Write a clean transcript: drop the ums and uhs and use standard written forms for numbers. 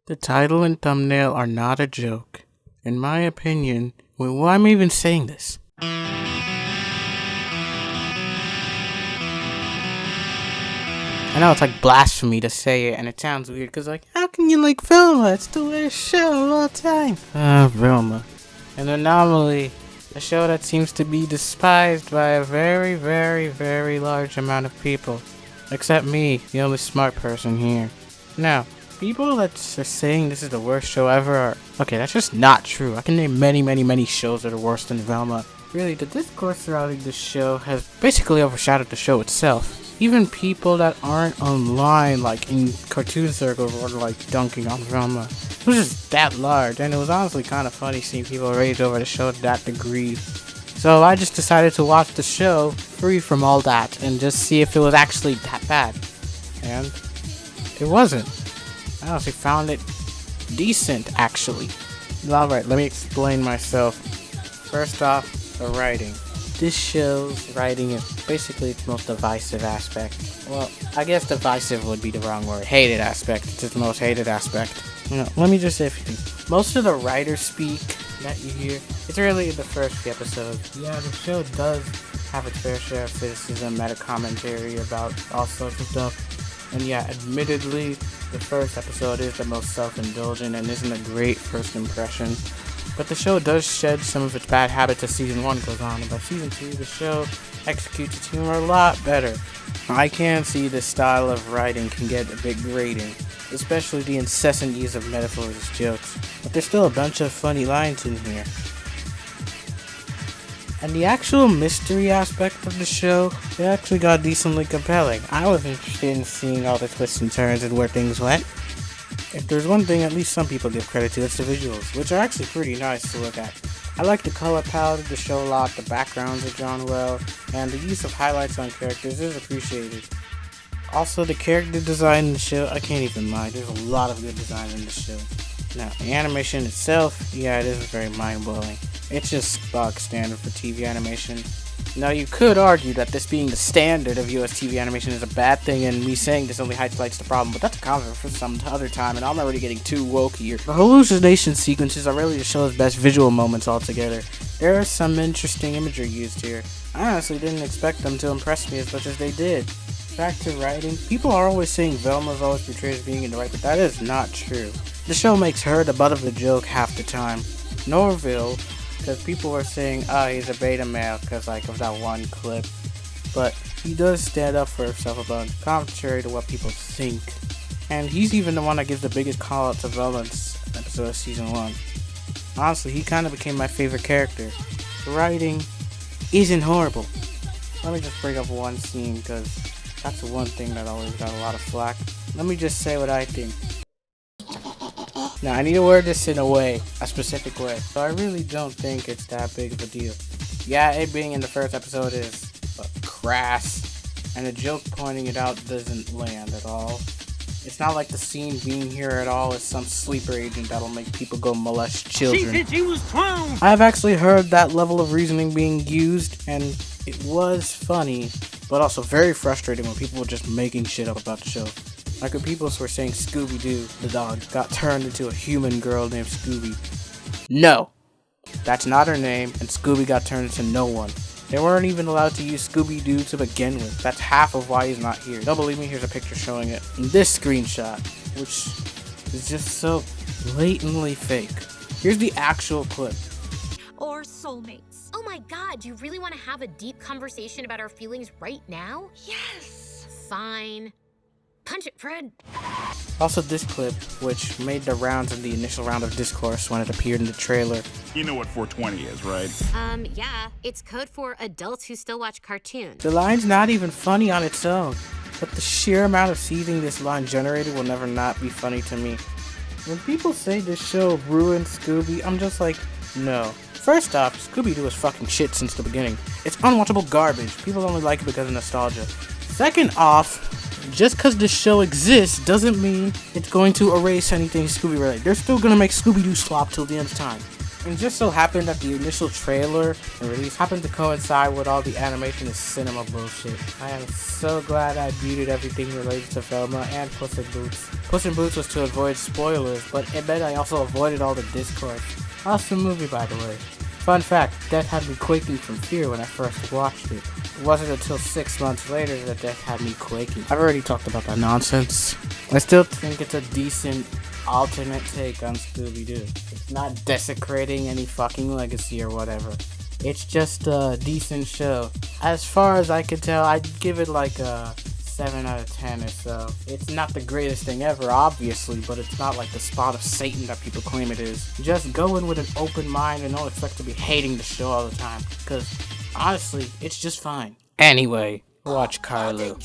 The title and thumbnail are not a joke. In my opinion, why am I even saying this? I know it's like blasphemy to say it, and it sounds weird, because how can you like Velma? It's the worst show of all time. Velma. An anomaly. A show that seems to be despised by a very, very, very large amount of people. Except me, the only smart person here. Now, people that are saying this is the worst show ever are... Okay, that's just not true. I can name many, many, many shows that are worse than Velma. Really, the discourse surrounding this show has basically overshadowed the show itself. Even people that aren't online, like in cartoon circles, were like dunking on Velma. It was just that large, and it was honestly kind of funny seeing people rage over the show to that degree. So I just decided to watch the show free from all that and just see if it was actually that bad. And it wasn't. I honestly found it decent, actually. Alright, let me explain myself. First off, the writing. This show's writing is basically its most divisive aspect. Well, I guess divisive would be the wrong word. Hated aspect. It's its most hated aspect. Let me just say a few things. Most of the writer speak that you hear, it's really in the first few episodes. Yeah, the show does have its fair share of criticism, meta-commentary about all sorts of stuff. And yeah, admittedly, the first episode is the most self-indulgent and isn't a great first impression. But the show does shed some of its bad habits as season 1 goes on, and by season 2, the show executes its humor a lot better. I can see this style of writing can get a bit grating, especially the incessant use of metaphors as jokes, but there's still a bunch of funny lines in here. And the actual mystery aspect of the show, it actually got decently compelling. I was interested in seeing all the twists and turns and where things went. If there's one thing at least some people give credit to, it's the visuals, which are actually pretty nice to look at. I like the color palette of the show a lot, the backgrounds are drawn well, and the use of highlights on characters is appreciated. Also, the character design in the show, I can't even lie, there's a lot of good design in the show. Now, the animation itself, yeah, it is very mind-blowing. It's just bog standard for TV animation. Now, you could argue that this being the standard of US TV animation is a bad thing, and me saying this only highlights the problem, but that's a comment for some other time, and I'm already getting too woke here. The hallucination sequences are really the show's best visual moments altogether. There are some interesting imagery used here. I honestly didn't expect them to impress me as much as they did. Back to writing, people are always saying Velma's always portrayed as being in the right, but that is not true. The show makes her the butt of the joke half the time. Norville, because people were saying, he's a beta male because of that one clip. But he does stand up for himself a bunch, contrary to what people think. And he's even the one that gives the biggest call out to Velma's episode of season 1. Honestly, he kind of became my favorite character. The writing isn't horrible. Let me just bring up one scene because that's the one thing that always got a lot of flack. Let me just say what I think. Now, I need to word this in a specific way, so I really don't think it's that big of a deal. Yeah, it being in the first episode is crass, and the joke pointing it out doesn't land at all. It's not like the scene being here at all is some sleeper agent that'll make people go molest children. She said she was 12! I've actually heard that level of reasoning being used, and it was funny, but also very frustrating when people were just making shit up about the show. Like when people were saying Scooby-Doo, the dog, got turned into a human girl named Scooby. No! That's not her name, and Scooby got turned into no one. They weren't even allowed to use Scooby-Doo to begin with. That's half of why he's not here. Don't believe me? Here's a picture showing it. In this screenshot, which is just so blatantly fake. Here's the actual clip. Or soulmates. Oh my god, do you really want to have a deep conversation about our feelings right now? Yes! Fine. Punch it, Fred. Also this clip, which made the rounds in the initial round of discourse when it appeared in the trailer. You know what 420 is, right? Yeah. It's code for adults who still watch cartoons. The line's not even funny on its own, but the sheer amount of seething this line generated will never not be funny to me. When people say this show ruined Scooby, I'm just like, no. First off, Scooby-Doo is fucking shit since the beginning. It's unwatchable garbage. People only like it because of nostalgia. Second off, just because this show exists doesn't mean it's going to erase anything Scooby related. They're still going to make Scooby-Doo slop till the end of time. And just so happened that the initial trailer and release happened to coincide with all the animation and cinema bullshit. I am so glad I muted everything related to Velma and Puss in Boots. Puss in Boots was to avoid spoilers, but it meant I also avoided all the discourse. Awesome movie, by the way. Fun fact, Death had me quaking from fear when I first watched it. It wasn't until 6 months later that Death had me quaking. I've already talked about that nonsense. I still think it's a decent alternate take on Scooby-Doo. It's not desecrating any fucking legacy or whatever. It's just a decent show. As far as I can tell, I'd give it like a 7 out of 10 or so. It's not the greatest thing ever, obviously, but it's not like the spot of Satan that people claim it is. Just go in with an open mind and don't expect to be hating the show all the time, because honestly, it's just fine. Anyway, watch Carlo.